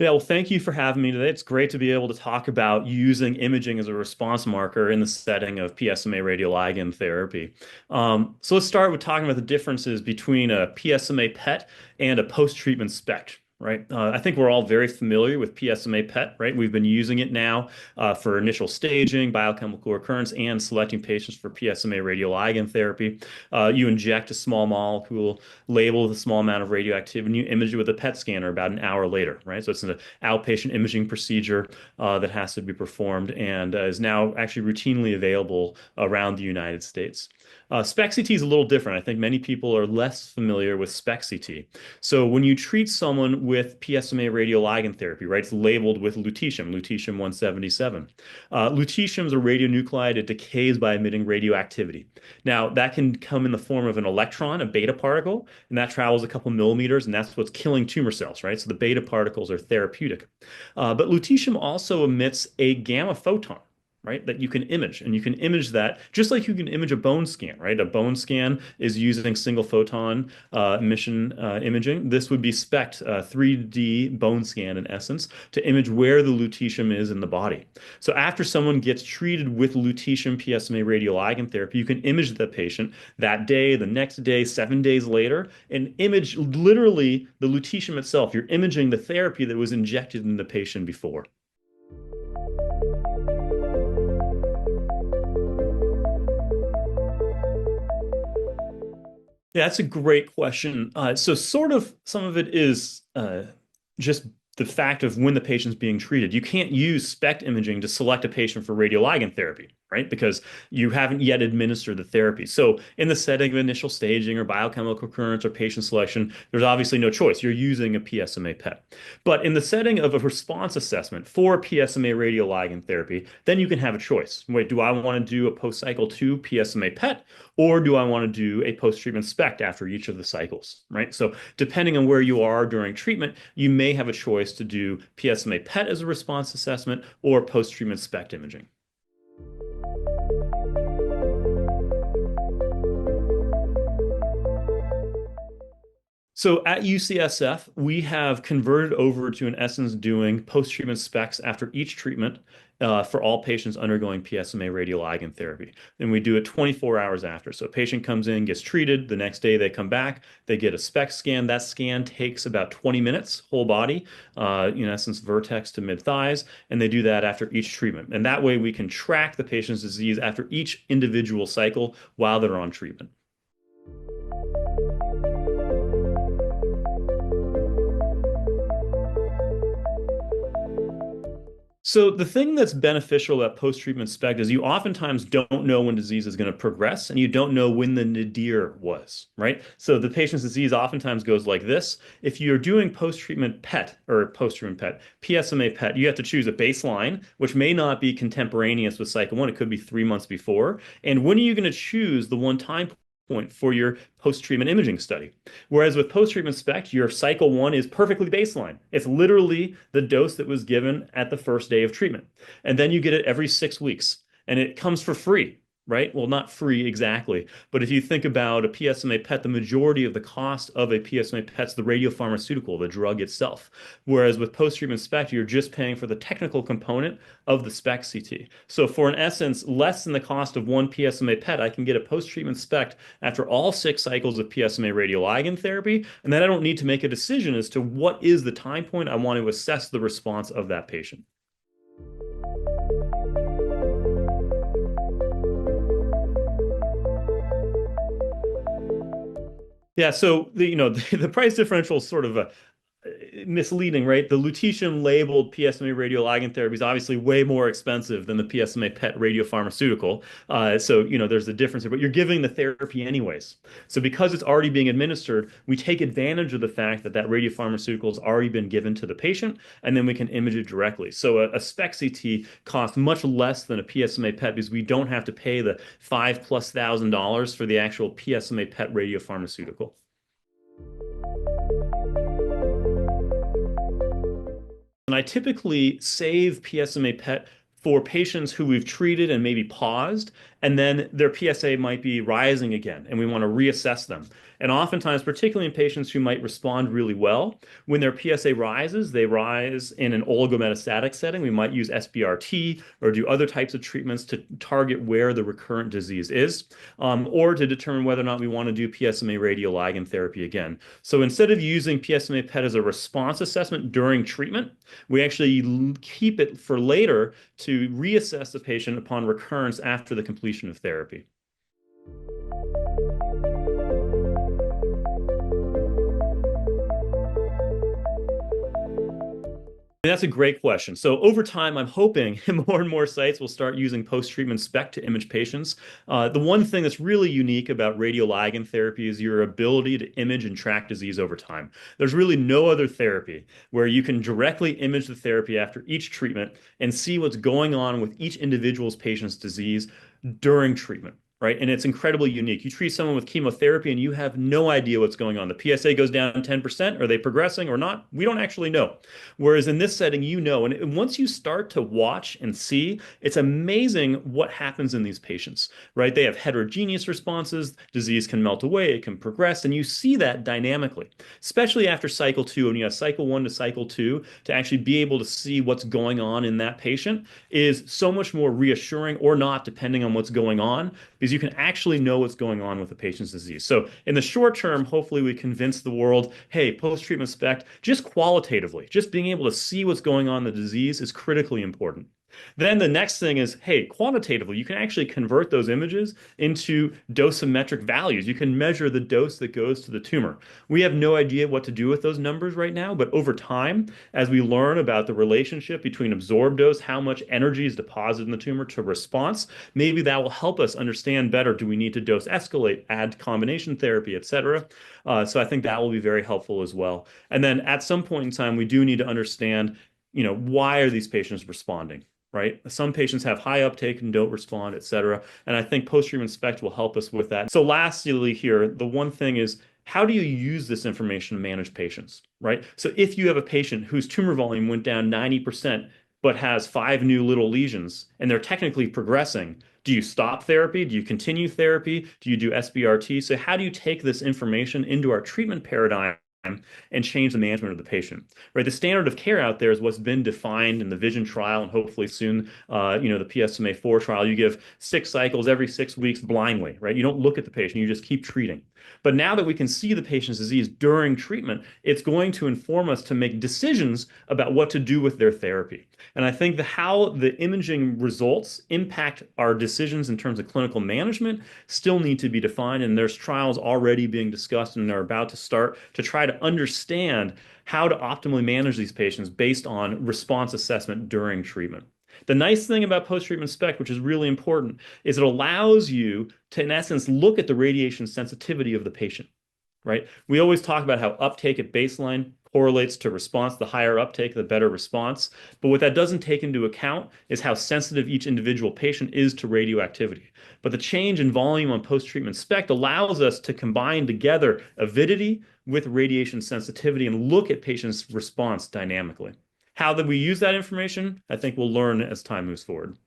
Yeah, well, thank you for having me today. It's great to be able to talk about using imaging as a response marker in the setting of PSMA radioligand therapy. So let's start with talking about the differences between a PSMA PET and a post-treatment SPECT. Right. I think we're all very familiar with PSMA PET, right? We've been using it now for initial staging, biochemical recurrence, and selecting patients for PSMA radioligand therapy. You inject a small molecule label with a small amount of radioactivity, and you image it with a PET scanner about an hour later, right? So it's an outpatient imaging procedure that has to be performed and is now actually routinely available around the United States. SPECT-CT is a little different. I think many people are less familiar with SPECT-CT. So when you treat someone with PSMA radioligand therapy, right, it's labeled with lutetium 177. Lutetium is a radionuclide. It decays by emitting radioactivity. Now, that can come in the form of an electron, a beta particle, and that travels a couple millimeters, and that's what's killing tumor cells, right? So the beta particles are therapeutic. But lutetium also emits a gamma photon, right, that you can image. And you can image that just like you can image a bone scan, right? A bone scan is using single photon emission imaging. This would be SPECT, 3D bone scan in essence, to image where the lutetium is in the body. So after someone gets treated with lutetium PSMA radioligand therapy, you can image the patient that day, the next day, 7 days later, and image literally the lutetium itself. You're imaging the therapy that was injected in the patient before. Yeah, that's a great question. So, sort of, some of it is just the fact of when the patient's being treated. You can't use SPECT imaging to select a patient for radioligand therapy, right? Because you haven't yet administered the therapy. So, in the setting of initial staging or biochemical recurrence or patient selection, there's obviously no choice. You're using a PSMA PET. But in the setting of a response assessment for PSMA radioligand therapy, then you can have a choice. Wait, do I want to do a post-cycle 2 PSMA PET? Or do I want to do a post-treatment SPECT after each of the cycles, right? So depending on where you are during treatment, you may have a choice to do PSMA PET as a response assessment or post-treatment SPECT imaging. So at UCSF, we have converted over to, in essence, doing post-treatment specs after each treatment for all patients undergoing PSMA radioligand therapy. And we do it 24 hours after. So a patient comes in, gets treated. The next day they come back, they get a SPECT scan. That scan takes about 20 minutes, whole body, in essence, vertex to mid-thighs. And they do that after each treatment. And that way we can track the patient's disease after each individual cycle while they're on treatment. So the thing that's beneficial about post-treatment SPECT is you oftentimes don't know when disease is going to progress and you don't know when the nadir was, right? So the patient's disease oftentimes goes like this. If you're doing post-treatment PET or post-treatment PET, PSMA PET, you have to choose a baseline, which may not be contemporaneous with cycle one. It could be 3 months before. And when are you going to choose the one time point for your post-treatment imaging study? Whereas with post-treatment SPECT, your cycle one is perfectly baseline. It's literally the dose that was given at the first day of treatment. And then you get it every 6 weeks. And it comes for free, right? Well, not free exactly. But if you think about a PSMA PET, the majority of the cost of a PSMA PET is the radiopharmaceutical, the drug itself. Whereas with post-treatment SPECT, you're just paying for the technical component of the SPECT CT. So for, in essence, less than the cost of one PSMA PET, I can get a post-treatment SPECT after all 6 cycles of PSMA radioligand therapy. And then I don't need to make a decision as to what is the time point I want to assess the response of that patient. Yeah, so the price differential is sort of misleading, right? The lutetium labeled PSMA radioligand therapy is obviously way more expensive than the PSMA PET radiopharmaceutical. So, there's a difference here, but you're giving the therapy anyways. So because it's already being administered, we take advantage of the fact that that radiopharmaceutical has already been given to the patient, and then we can image it directly. So a SPECT CT costs much less than a PSMA PET because we don't have to pay the $5,000+ for the actual PSMA PET radiopharmaceutical. And I typically save PSMA PET for patients who we've treated and maybe paused, and then their PSA might be rising again, and we want to reassess them. And oftentimes, particularly in patients who might respond really well, when their PSA rises, they rise in an oligometastatic setting. We might use SBRT or do other types of treatments to target where the recurrent disease is, or to determine whether or not we want to do PSMA radioligand therapy again. So instead of using PSMA PET as a response assessment during treatment, we actually keep it for later to reassess the patient upon recurrence after the completion of therapy. That's a great question. So over time, I'm hoping more and more sites will start using post-treatment SPECT to image patients. The one thing that's really unique about radioligand therapy is your ability to image and track disease over time. There's really no other therapy where you can directly image the therapy after each treatment and see what's going on with each individual's patient's disease during treatment. Right. And it's incredibly unique. You treat someone with chemotherapy and you have no idea what's going on. The PSA goes down 10%. Are they progressing or not? We don't actually know. Whereas in this setting, you know, and once you start to watch and see, it's amazing what happens in these patients, right? They have heterogeneous responses. Disease can melt away. It can progress. And you see that dynamically, especially after cycle two. And you have cycle one to cycle two to actually be able to see what's going on in that patient is so much more reassuring or not, depending on what's going on, because you can actually know what's going on with the patient's disease. So in the short term, hopefully we convince the world, hey, post-treatment SPECT, just qualitatively, just being able to see what's going on in the disease is critically important. Then the next thing is, hey, quantitatively, you can actually convert those images into dosimetric values. You can measure the dose that goes to the tumor. We have no idea what to do with those numbers right now, but over time, as we learn about the relationship between absorbed dose, how much energy is deposited in the tumor to response, maybe that will help us understand better. Do we need to dose escalate, add combination therapy, et cetera? So I think that will be very helpful as well. And then at some point in time, we do need to understand, why are these patients responding? Right? Some patients have high uptake and don't respond, et cetera. And I think post-treatment SPECT will help us with that. So lastly here, the one thing is, how do you use this information to manage patients, right? So if you have a patient whose tumor volume went down 90%, but has 5 new little lesions, and they're technically progressing, do you stop therapy? Do you continue therapy? Do you do SBRT? So how do you take this information into our treatment paradigm and change the management of the patient, right? The standard of care out there is what's been defined in the Vision trial and hopefully soon, the PSMA-4 trial. You give 6 cycles every 6 weeks blindly, right? You don't look at the patient, you just keep treating. But now that we can see the patient's disease during treatment, it's going to inform us to make decisions about what to do with their therapy. And I think how the imaging results impact our decisions in terms of clinical management still need to be defined. And there's trials already being discussed and are about to start to try to understand how to optimally manage these patients based on response assessment during treatment. The nice thing about post-treatment SPECT, which is really important, is it allows you to, in essence, look at the radiation sensitivity of the patient, right? We always talk about how uptake at baseline correlates to response. The higher uptake, the better response. But what that doesn't take into account is how sensitive each individual patient is to radioactivity. But the change in volume on post-treatment SPECT allows us to combine together avidity with radiation sensitivity and look at patients' response dynamically. How that we use that information, I think we'll learn as time moves forward.